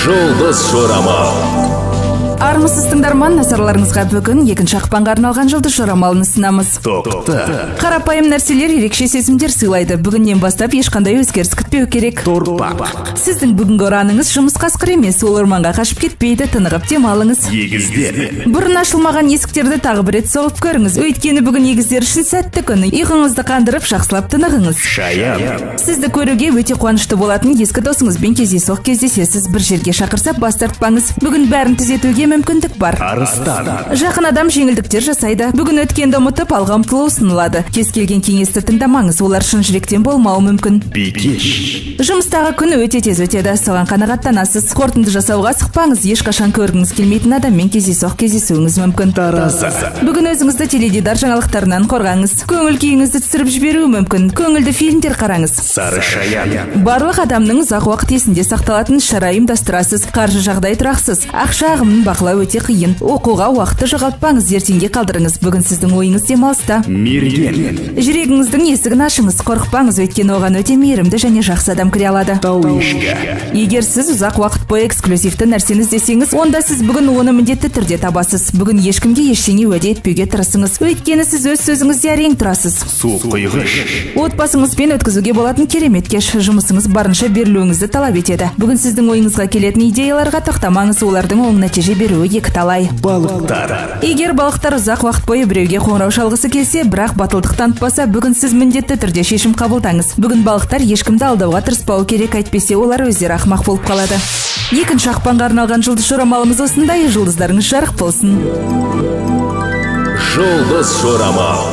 Жұлдыз жорамал. Армысыз тыңдарман, назарларыңызға бүгін екінші ақпанға арналған жұлдыз жорамалын ұсынамыз. Тоқта. Қарапайым нәрселер ерекше сезімдер сыйлайды. Бүгіннен бастап ешқандай өзгеріс күтпеу керек. Торпақ. Сіздің бүгінгі ұраныңыз жұмыс қасқыр емес, ол орманға қашып кетпейді, тынығып демалыңыз. Егіздер. Бұрын ашылмаған есіктерді тағы бір рет соғып көріңіз. Өйткені бүгін егіздер үшін сәтті күн. Ұйқыңызды қандырып, жақсылап тынығыңыз. Шаян. Сізді көруге өте қуанышты болатын ескі досыңызбен кездейсоқ кездесесіз. Бір жерге шақырса бас тартпаңыз. Бүгін бәрін түзетуге мүмкіндік бар. Арыстан. Жақын адам жеңілдіктер жасайды. Бүгін өткенді ұмытып алға ұмтылу ұсынылады. Кез келген кеңесті тыңдамаңыз, олар шын жүректен болмауы мүмкін. Бикеш. Жұмыстағы күні өте тез өтеді, соған қанағаттанасыз. Қорытынды жасауға асықпаңыз, ешқашан көргіңіз келмейтін адаммен кездейсоқ кездесуіңіз мүмкін. Тараза. Бүгін өзіңізді теледидар жаңалықтарынан қорғаңыз. Көңіл күйіңізді түсіріп жіберуі мүмкін. Көңілді фильмдер қараңыз. Сары шаян. Барлық адамның ұзақ уақыт есінде сақталатын шара ұйымдастырасыз. Қаржы жағдай тұрақсыз. Ақша ағымын бақылау өте қиын. Оқуға уақытты жоғалтпаңыз, ертеңге қалдырыңыз. Бүгін сіздің ойыңыз демалыста. Мерген. Жүрегіңіздің есігін ашыңыз, қорықпаңыз, өйткені оған өте мейірімді және жақсы адам кіре алады. Тауишка. Егер сіз ұзақ уақыт бойы эксклюзивті нәрсені іздесеңіз, онда сіз бүгін оны міндетті түрде табасыз. Бүгін ешкімге ештеңе уәде етпеуге тырысыңыз, өйткені сіз өз сөзіңізде әрең тұрасыз. Су құйғыш. Отбасыңызбен өткізуге болатын керемет кеш. Жұмысыңыз барынша берілуіңізді талап етеді. Бүгін сіздің ойыңызға келетін идеяларға тоқтамаңыз, олардың оң нәтиже беруі екіталай. Балықтар. Егер балықтар ұзақ уақыт бойы біреуге қоңырау шалғысы келсе, бірақ батылдық танытпаса, бүгін сіз міндетті түрде шешім қабылдаңыз. Бүгін балықтар ешкімді алдауға тырыспауы керек, әйтпесе олар өздері ақымақ болып қалады. Екінші ақпанға арналған жұлдыз жорамалымыз осындай. Жұлдыздарыңыз жарық болсын. Жұлдыз жорамал.